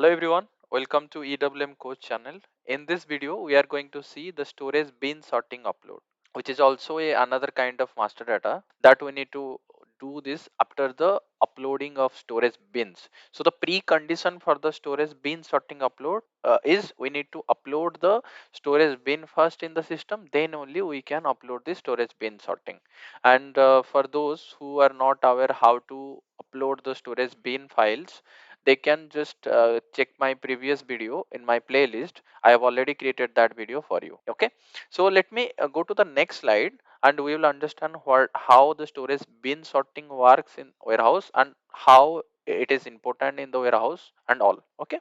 Hello everyone, welcome to EWM Coach channel. In this video, we are going to see the storage bin sorting upload, which is also another kind of master data that we need to do this after the uploading of storage bins. So the precondition for the storage bin sorting upload is we need to upload the storage bin first in the system, then only we can upload the storage bin sorting. And for those who are not aware how to upload the storage bin files, they can just check my previous video in my playlist. I have already created that video for you. Okay, so let me go to the next slide and we will understand how the storage bin sorting works in warehouse and how it is important in the warehouse and all. Okay,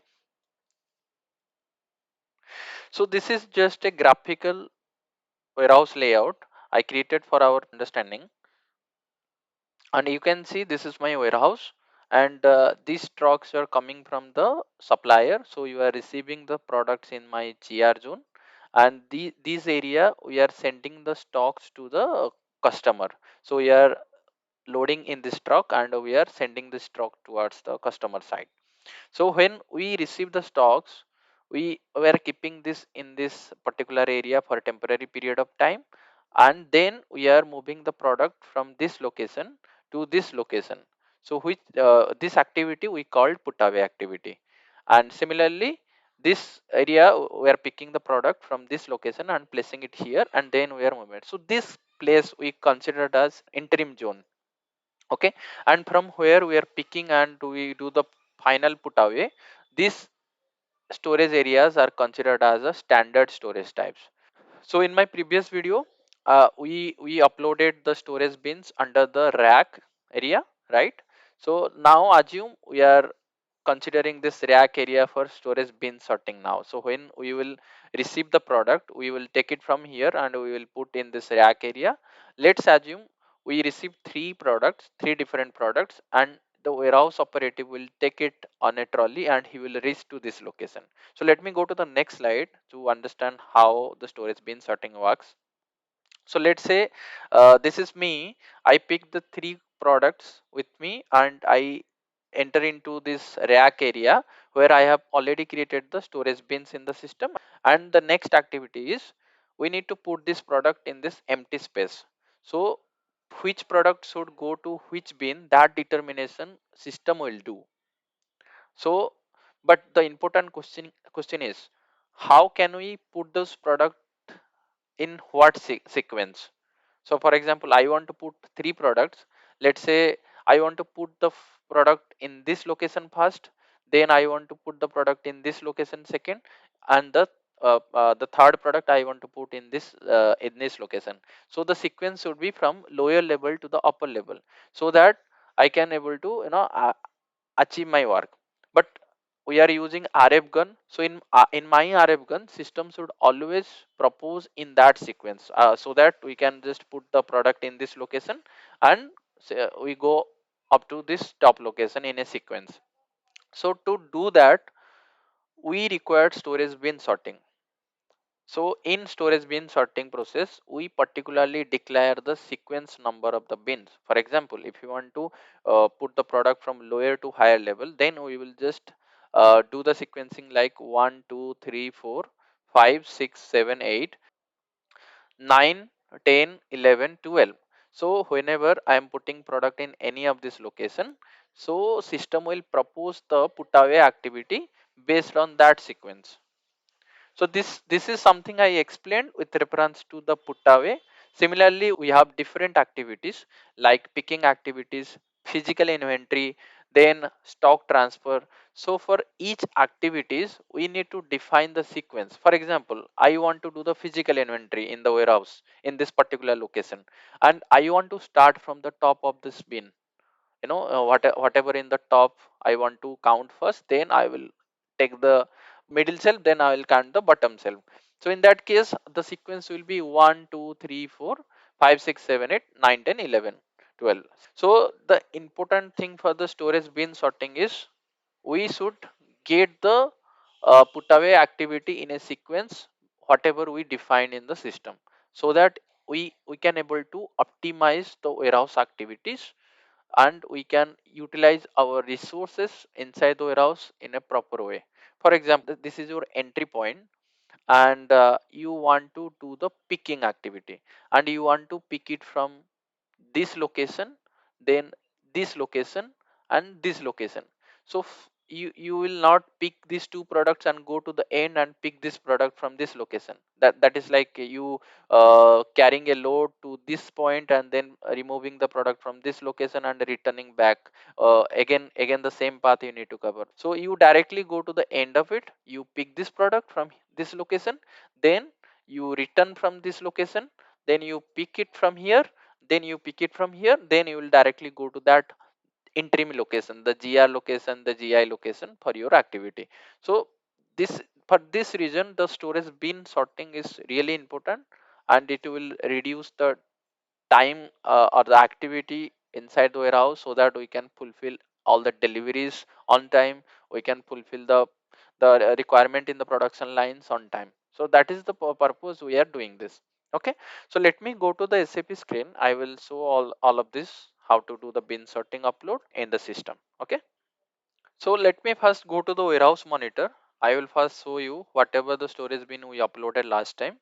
so this is just a graphical warehouse layout I created for our understanding, and you can see this is my warehouse, and these trucks are coming from the supplier, so you are receiving the products in my GR zone, and this area we are sending the stocks to the customer. So we are loading in this truck and we are sending this truck towards the customer side. So when we receive the stocks, we were keeping this in this particular area for a temporary period of time, and then we are moving the product from this location to this location. So which this activity we called put away activity. And similarly, this area we are picking the product from this location and placing it here, and then we are moving it. So this place we considered as interim zone. Okay, and from where we are picking and we do the final put away, these storage areas are considered as a standard storage types. So in my previous video, we uploaded the storage bins under the rack area, right? So now assume we are considering this rack area for storage bin sorting now. So when we will receive the product, we will take it from here and we will put in this rack area. Let's assume we receive three different products, and the warehouse operative will take it on a trolley and he will reach to this location. So let me go to the next slide to understand how the storage bin sorting works. So let's say this is me. I pick the three products with me and I enter into this rack area where I have already created the storage bins in the system. And the next activity is we need to put this product in this empty space. So which product should go to which bin, that determination system will do. So, but the important question is how can we put those product in what sequence? So for example, I want to put three products. Let's say I want to put the product in this location first, then I want to put the product in this location second, and the third product I want to put in this location. So the sequence should be from lower level to the upper level, so that I can able to achieve my work. But we are using RF gun, so in my RF gun system should always propose in that sequence, so that we can just put the product in this location and say, we go up to this top location in a sequence. So to do that, we required storage bin sorting. So in storage bin sorting process, we particularly declare the sequence number of the bins. For example, if you want to put the product from lower to higher level, then we will just do the sequencing like 1, 2, 3, 4, 5, 6, 7, 8, 9, 10, 11, 12. So whenever I am putting product in any of this location, so system will propose the put away activity based on that sequence. So this is something I explained with reference to the put away. Similarly, we have different activities like picking activities, physical inventory, then stock transfer. So for each activities, we need to define the sequence. For example, I want to do the physical inventory in the warehouse in this particular location, and I want to start from the top of this bin. Whatever in the top I want to count first, then I will take the middle cell, then I will count the bottom cell. So in that case the sequence will be 1, 2, 3, 4, 5, 6, 7, 8, 9, 10, 11, 12. So the important thing for the storage bin sorting is we should get the put away activity in a sequence whatever we define in the system, so that we can able to optimize the warehouse activities and we can utilize our resources inside the warehouse in a proper way. For example, this is your entry point, and you want to do the picking activity, and you want to pick it from this location, then this location, and this location. So you will not pick these two products and go to the end and pick this product from this location. That is like you carrying a load to this point and then removing the product from this location and returning back. Again the same path you need to cover. So you directly go to the end of it, you pick this product from this location, then you return from this location, then you pick it from here, then you pick it from here, then you will directly go to that interim location, the gr location, the gi location for your activity. So this, for this reason, the storage bin sorting is really important, and it will reduce the time or the activity inside the warehouse, so that we can fulfill all the deliveries on time, we can fulfill the requirement in the production lines on time. So that is the purpose we are doing this. Okay, so let me go to the SAP screen. I will show all of this, how to do the bin sorting upload in the system. Okay, so let me first go to the warehouse monitor. I will first show you whatever the storage bin we uploaded last time.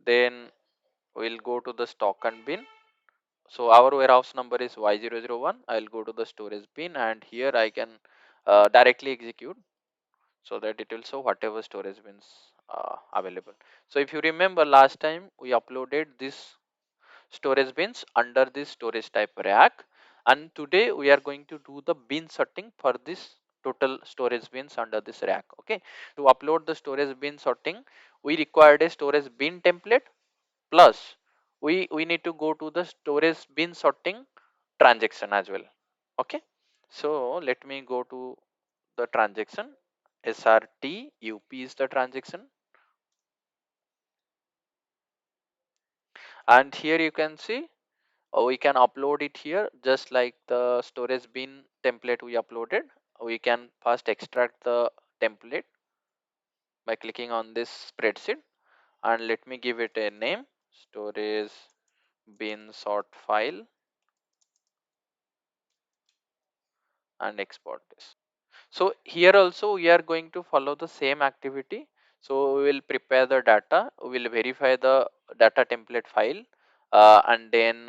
Then we'll go to the stock and bin. So our warehouse number is Y001. I'll go to the storage bin, and here I can directly execute, so that it will show whatever storage bins available. So if you remember, last time we uploaded this storage bins under this storage type rack, and today we are going to do the bin sorting for this total storage bins under this rack. Okay, to upload the storage bin sorting, we required a storage bin template, plus we need to go to the storage bin sorting transaction as well. Okay, so let me go to the transaction. srtup is the transaction, and here you can see we can upload it here just like the storage bin template we uploaded. We can first extract the template by clicking on this spreadsheet, and let me give it a name, storage bin sort file, and export this. So here also we are going to follow the same activity. So we will prepare the data, we will verify the data template file, and then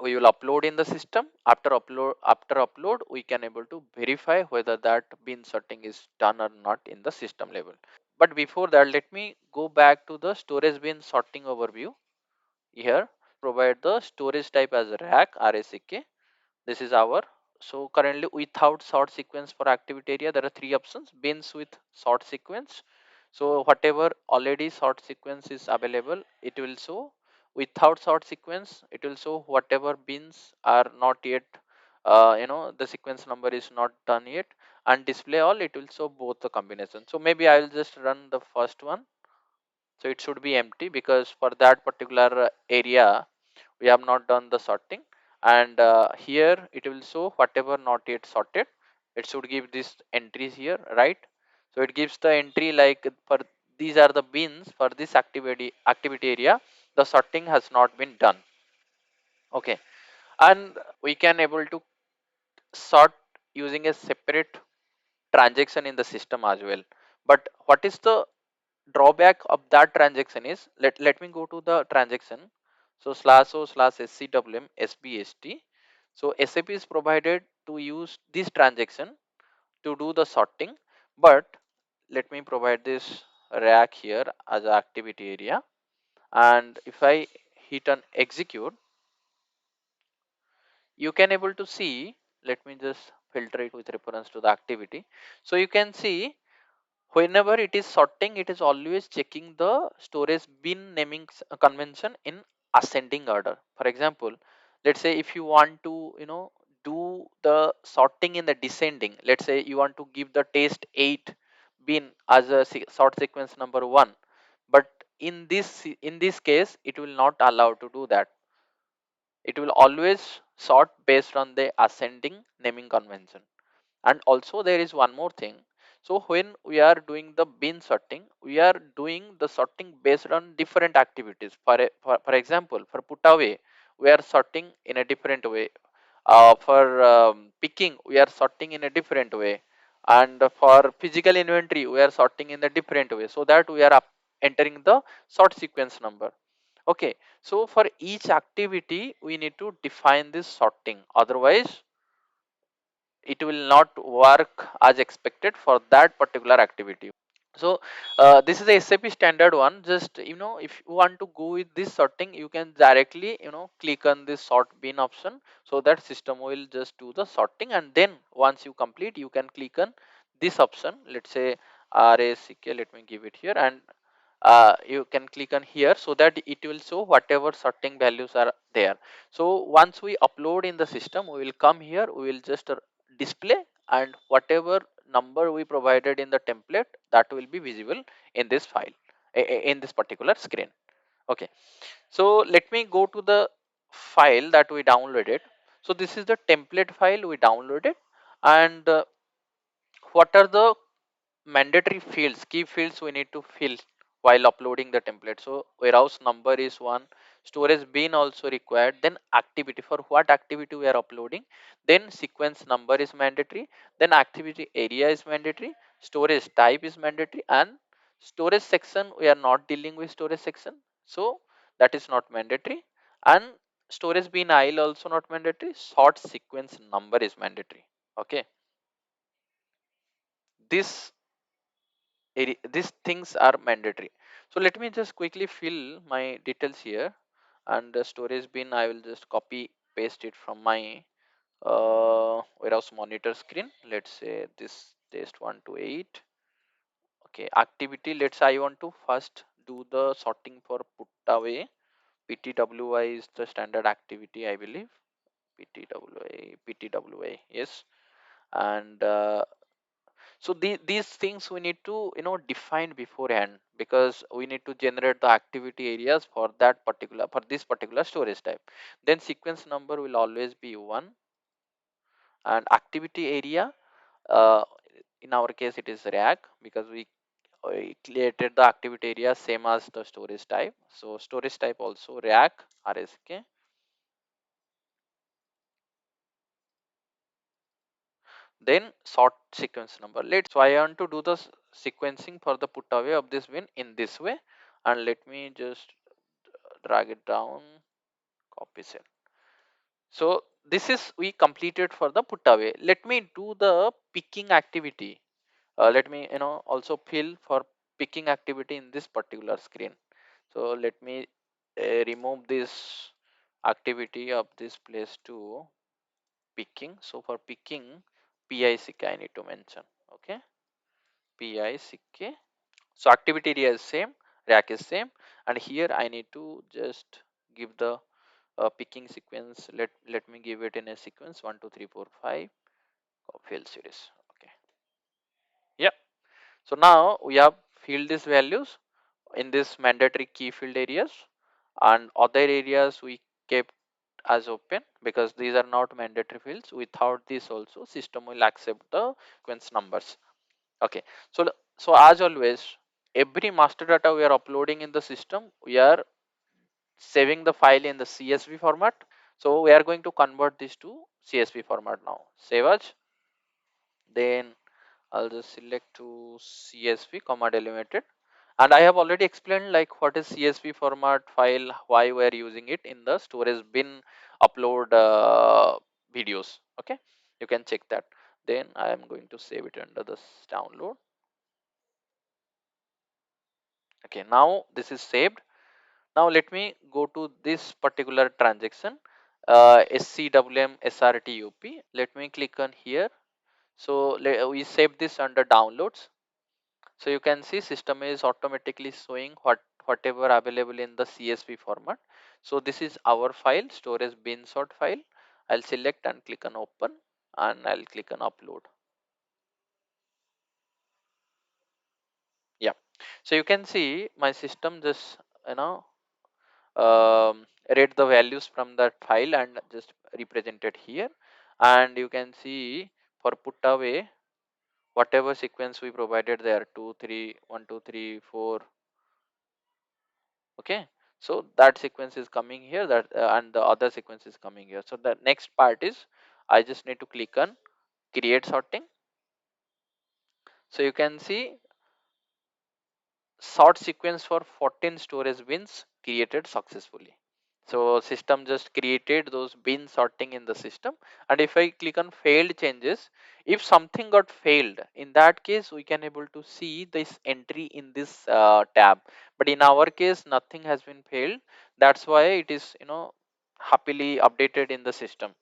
we will upload in the system. After upload we can able to verify whether that bin sorting is done or not in the system level. But before that, let me go back to the storage bin sorting overview. Here provide the storage type as rack, RSAK. This is our, so currently without sort sequence for activity area, there are three options: bins with sort sequence. So whatever already sort sequence is available, it will show. Without sort sequence, it will show whatever bins are not yet, the sequence number is not done yet. And display all, it will show both the combination. So maybe I will just run the first one. So it should be empty, because for that particular area we have not done the sorting. And here it will show whatever not yet sorted. It should give these entries here, right? So it gives the entry like, for these are the bins for this activity area, the sorting has not been done. Okay, and we can able to sort using a separate transaction in the system as well. But what is the drawback of that transaction is, let me go to the transaction. So /o /scwm sbst. So SAP is provided to use this transaction to do the sorting, but let me provide this rack here as an activity area. And if I hit on execute, you can able to see, let me just filter it with reference to the activity. So you can see, whenever it is sorting, it is always checking the storage bin naming convention in ascending order. For example, let's say if you want to do the sorting in the descending, let's say you want to give the test 8 bin as a sort sequence number 1, but in this case it will not allow to do that. It will always sort based on the ascending naming convention. And also there is one more thing. So when we are doing the bin sorting, we are doing the sorting based on different activities. For example, for put away, we are sorting in a different way. For picking we are sorting in a different way, and for physical inventory we are sorting in a different way, so that we are entering the sort sequence number. Okay, so for each activity we need to define this sorting, otherwise it will not work as expected for that particular activity. So this is a SAP standard one. Just if you want to go with this sorting, you can directly click on this sort bin option, so that system will just do the sorting, and then once you complete, you can click on this option. Let's say RACK. Let me give it here, and you can click on here, so that it will show whatever sorting values are there. So once we upload in the system, we will come here, we will just display, and whatever number we provided in the template, that will be visible in this file, in this particular screen. Okay, so let me go to the file that we downloaded. So this is the template file we downloaded, and what are the mandatory fields, key fields we need to fill while uploading the template. So warehouse number is one, storage bin also required, then activity, for what activity we are uploading, then sequence number is mandatory, then activity area is mandatory, storage type is mandatory, and storage section we are not dealing with storage section, so that is not mandatory, and storage bin aisle also not mandatory, sort sequence number is mandatory. Okay, this these things are mandatory. So let me just quickly fill my details here, and the storage bin I will just copy paste it from my warehouse monitor screen. Let's say this test 1 to 8. Okay, activity, let's say I want to first do the sorting for put away. PTWI is the standard activity, I believe. PTWA, yes. And so these things we need to define beforehand, because we need to generate the activity areas for that particular, for this particular storage type. Then sequence number will always be 1, and activity area, uh, in our case it is rack, because we created the activity area same as the storage type, so storage type also rack, RSK. Then sort sequence number, let's, so I want to do the sequencing for the put away of this bin in this way, and let me just drag it down, copy cell. So this is we completed for the put away. Let me do the picking activity. Let me also fill for picking activity in this particular screen. So let me remove this activity of this place to picking. So for picking, PICK I need to mention. Okay, PICK. So activity area is same, rack is same, and here I need to just give the picking sequence. Let me give it in a sequence 1 2 3 4 5 field series. Okay, yeah. So now we have filled these values in this mandatory key field areas, and other areas we kept as open, because these are not mandatory fields. Without this also system will accept the sequence numbers. Okay, so as always, every master data we are uploading in the system, we are saving the file in the CSV format. So we are going to convert this to CSV format now. Save as, then I'll just select to CSV comma delimited, and I have already explained like what is CSV format file, why we are using it in the storage bin upload videos. Okay, you can check that. Then I am going to save it under this download. Okay, now this is saved. Now let me go to this particular transaction, SCWM SRTUP. Let me click on here. So we save this under downloads. So you can see system is automatically showing whatever available in the CSV format. So this is our file, storage bin sort file. I'll select and click on open, and I'll click on upload. Yeah. So you can see my system just you know read the values from that file and just represented here, and you can see for put away whatever sequence we provided there, 2 3 1 2 3 4. Okay, so that sequence is coming here, that and the other sequence is coming here. So the next part is I just need to click on create sorting. So you can see sort sequence for 14 storage bins created successfully. So system just created those bin sorting in the system. And if I click on failed changes, if something got failed, in that case we can able to see this entry in this tab. But in our case nothing has been failed, that's why it is happily updated in the system.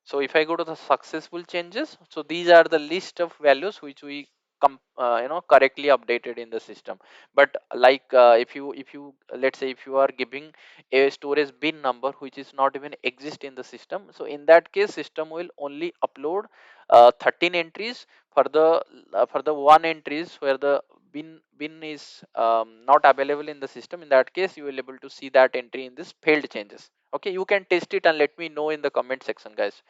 So if I go to the successful changes, so these are the list of values which we correctly updated in the system. But like if you let's say if you are giving a storage bin number which is not even exist in the system, so in that case system will only upload 13 entries for the one entries where the bin is not available in the system. In that case you will able to see that entry in this failed changes. Okay, you can test it and let me know in the comment section, guys.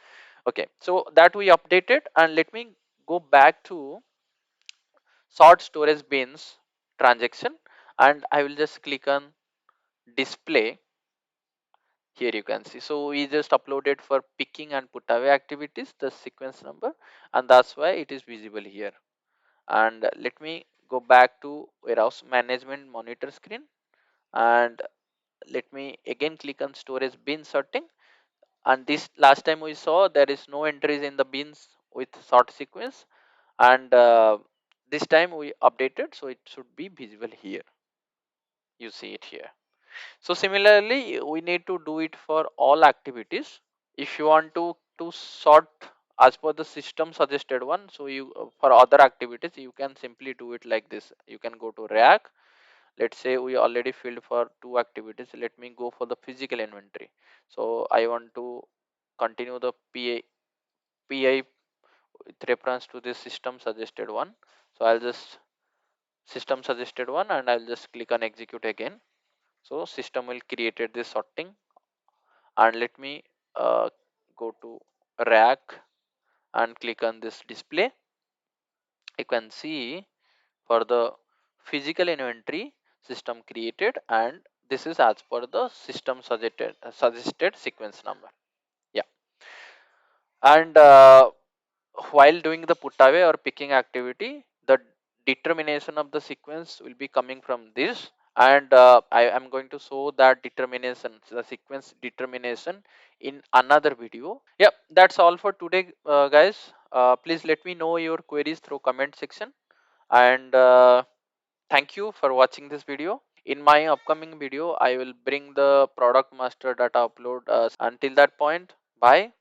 Okay, so that we updated, and let me go back to sort storage bins transaction, and I will just click on display. Here you can see, so we just uploaded for picking and put away activities the sequence number, and that's why it is visible here. And let me go back to warehouse management monitor screen, and let me again click on storage bin sorting. And this last time we saw there is no entries in the bins with sort sequence, and this time we updated, so it should be visible here. You see it here. So similarly we need to do it for all activities. If you want to sort as per the system suggested one, so you for other activities you can simply do it like this. You can go to rack. Let's say we already filled for two activities. Let me go for the physical inventory. So I want to continue the pi with reference to this system suggested one. So I'll just system suggested one, and I'll just click on execute again. So system will created this sorting, and let me uh, go to rack and click on this display. You can see for the physical inventory system created, and this is as per the system suggested sequence number. Yeah, and while doing the put away or picking activity, the determination of the sequence will be coming from this, and I am going to show that determination, the sequence determination, in another video. Yep, that's all for today, guys. Please let me know your queries through comment section, and thank you for watching this video. In my upcoming video I will bring the product master data upload. Until that point, bye.